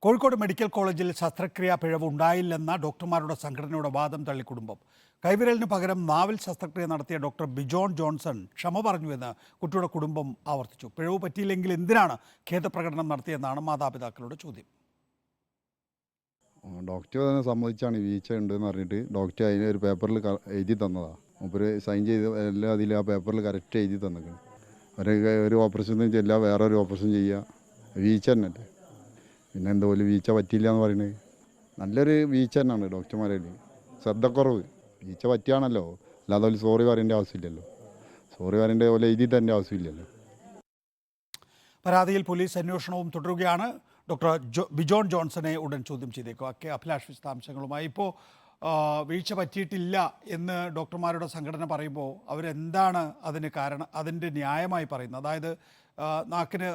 Kozhikode medical കോളേജിൽ ശസ്ത്രക്രിയാ പിഴവ് ഉണ്ടായില്ലെന്ന ഡോക്ടർമാരുടെ സംഘടനയുടെ വാദം തള്ളി കുടുംബം. കൈവിരലിന് പകരം നാവിൽ ശസ്ത്രക്രിയ നടത്തിയ ഡോക്ടർ ബിജോൺ ജോൺസൺ ക്ഷമ പറഞ്ഞുവെന്ന് കുട്ടിയുടെ കുടുംബം ആവർത്തിച്ചു. പിഴവ് പറ്റിയില്ലെങ്കിൽ എന്തിനാണ് ഖേദപ്രകടനം നടത്തിയെന്നാണ് മാതാപിതാക്കളുടെ ചോദ്യം. ഡോക്ടർ തന്നെ സമ്മതിച്ചാണ് വീഴ്ച ഉണ്ടെന്ന് പറഞ്ഞിട്ട് ഡോക്ടർ അതിന് ഒരു പേപ്പറിൽ എഴുതി തന്നതാണ്. മൂപ്പര് സൈൻ ചെയ്ത് എല്ലാം അതിൽ ആ പേപ്പറിൽ കറക്റ്റ് എഴുതി തന്നിട്ടുണ്ട്. ഒരു ഓപ്പറേഷൻ ചെയ്യില്ല, വേറൊരു ഓപ്പറേഷൻ ചെയ്യുക, വീഴ്ച തന്നെ. പിന്നെ എന്തോലും വീഴ്ച പറ്റിയില്ല എന്ന് പറയുന്നത് നല്ലൊരു വീഴ്ച തന്നെയാണ്. ഡോക്ടർമാരെ ശ്രദ്ധക്കുറവ് വീഴ്ച പറ്റിയാണല്ലോ, അല്ലാതെ ഒരു സോറി പറയേണ്ട ആവശ്യമില്ലല്ലോ. സോറി പറയേണ്ട പോലെ എഴുതി തരേണ്ട ആവശ്യമില്ലല്ലോ. പരാതിയിൽ പോലീസ് അന്വേഷണവും തുടരുകയാണ്. ഡോക്ടർ ബിജോൺ ജോൺസനെ ഉടൻ ചോദ്യം ചെയ്തേക്കും. അഭിലാഷ് വിശദാംശങ്ങളുമായി. ഇപ്പോൾ വീഴ്ച പറ്റിയിട്ടില്ല എന്ന് ഡോക്ടർമാരുടെ സംഘടന പറയുമ്പോൾ അവരെന്താണ് അതിന് കാരണം, അതിൻ്റെ ന്യായമായി പറയുന്നത്? അതായത് നാക്കിന്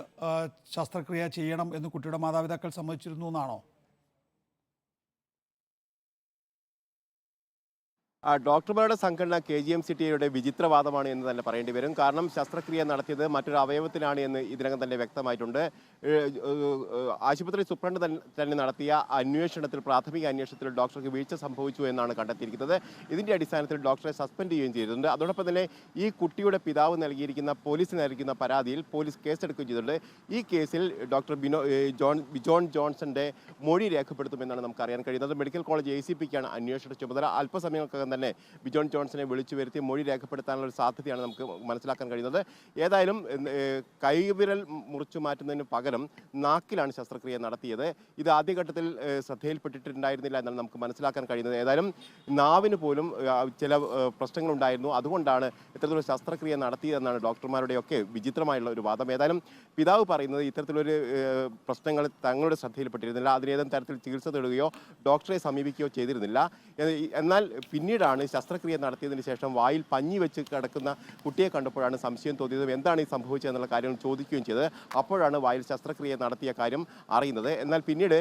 ശസ്ത്രക്രിയ ചെയ്യണം എന്ന് കുട്ടിയുടെ മാതാപിതാക്കൾ സമ്മതിച്ചിരുന്നു എന്നാണോ? ഡോക്ടർമാരുടെ സംഘടന KGMCTയുടെ വിചിത്രവാദമാണ് എന്ന് തന്നെ പറയേണ്ടി വരും. കാരണം ശസ്ത്രക്രിയ നടത്തിയത് മറ്റൊരു അവയവത്തിനാണ് എന്ന് ഇതിനകം തന്നെ വ്യക്തമായിട്ടുണ്ട്. ആശുപത്രി സൂപ്രണ്ട് തന്നെ നടത്തിയ പ്രാഥമിക അന്വേഷണത്തിൽ ഡോക്ടർക്ക് വീഴ്ച സംഭവിച്ചു എന്നാണ് കണ്ടെത്തിയിരിക്കുന്നത്. ഇതിൻ്റെ അടിസ്ഥാനത്തിൽ ഡോക്ടറെ സസ്പെൻഡ് ചെയ്യുകയും ചെയ്തിട്ടുണ്ട്. അതോടൊപ്പം തന്നെ ഈ കുട്ടിയുടെ പിതാവ് പോലീസിന് നൽകിയിരിക്കുന്ന പരാതിയിൽ പോലീസ് കേസെടുക്കുകയും ചെയ്തിട്ടുണ്ട്. ഈ കേസിൽ ഡോക്ടർ ബിജോൺ ജോൺസന്റെ മൊഴി രേഖപ്പെടുത്തുമെന്നാണ് നമുക്ക് അറിയാൻ കഴിയുന്നത്. മെഡിക്കൽ കോളേജ് ACPക്കാണ് അന്വേഷണ ചുമതല. അല്പസമയങ്ങൾക്കകം തന്നെ ബിജോൺ ജോൺസനെ വിളിച്ചു വരുത്തി മൊഴി രേഖപ്പെടുത്താനുള്ള ഒരു സാധ്യതയാണ് നമുക്ക് മനസ്സിലാക്കാൻ കഴിയുന്നത്. ഏതായാലും കൈവിരൽ മുറിച്ചു മാറ്റുന്നതിന് പകരം നാക്കിലാണ് ശസ്ത്രക്രിയ നടത്തിയത്. ഇത് ആദ്യഘട്ടത്തിൽ ശ്രദ്ധയിൽപ്പെട്ടിട്ടുണ്ടായിരുന്നില്ല എന്നാണ് നമുക്ക് മനസ്സിലാക്കാൻ കഴിയുന്നത്. ഏതായാലും നാവിന് പോലും ചില പ്രശ്നങ്ങളുണ്ടായിരുന്നു. അതുകൊണ്ടാണ് ഇത്തരത്തിലൊരു ശസ്ത്രക്രിയ നടത്തിയതെന്നാണ് ഡോക്ടർമാരുടെയൊക്കെ വിചിത്രമായുള്ള ഒരു വാദം. ഏതായാലും പിതാവ് പറയുന്നത് ഇത്തരത്തിലൊരു പ്രശ്നങ്ങൾ തങ്ങളുടെ ശ്രദ്ധയിൽപ്പെട്ടിരുന്നില്ല. അതിനേതെങ്കിലും തരത്തിൽ ചികിത്സ തേടുകയോ ഡോക്ടറെ സമീപിക്കുകയോ ചെയ്തിരുന്നില്ല. എന്നാൽ പിന്നീടാണ് ശസ്ത്രക്രിയ നടത്തിയതിന് ശേഷം വായിൽ പഞ്ഞി വെച്ച് കിടക്കുന്ന കുട്ടിയെ കണ്ടപ്പോഴാണ് സംശയം തോന്നിയതും എന്താണ് ഈ സംഭവിച്ചതെന്നുള്ള കാര്യം ചോദിക്കുകയും ചെയ്തത്. അപ്പോഴാണ് വായിൽ ശസ്ത്രക്രിയ നടത്തിയ കാര്യം അറിയുന്നത്. എന്നാൽ പിന്നീട്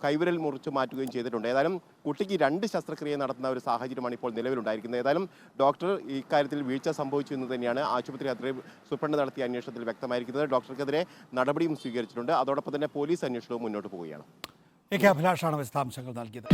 കൈവിരൽ മുറിച്ചു മാറ്റുകയും ചെയ്തിട്ടുണ്ട്. ഏതായാലും കുട്ടിക്ക് 2 ശസ്ത്രക്രിയ നടത്തുന്ന ഒരു സാഹചര്യമാണ് ഇപ്പോൾ നിലവിലുണ്ടായിരിക്കുന്നത്. ഏതായാലും ഡോക്ടർ ഇക്കാര്യത്തിൽ വീഴ്ച സംഭവിച്ചു എന്ന് തന്നെയാണ് ആശുപത്രി സൂപ്രണ്ട് നടത്തിയ അന്വേഷണത്തിൽ വ്യക്തമായിരിക്കുന്നത്. ഡോക്ടർക്കെതിരെ നടപടിയും സ്വീകരിച്ചിട്ടുണ്ട്. അതോടൊപ്പം തന്നെ പോലീസ് അന്വേഷണവും മുന്നോട്ട് പോവുകയാണ്. അഭിലാഷാണ് വിശദാംശങ്ങൾ നൽകിയത്.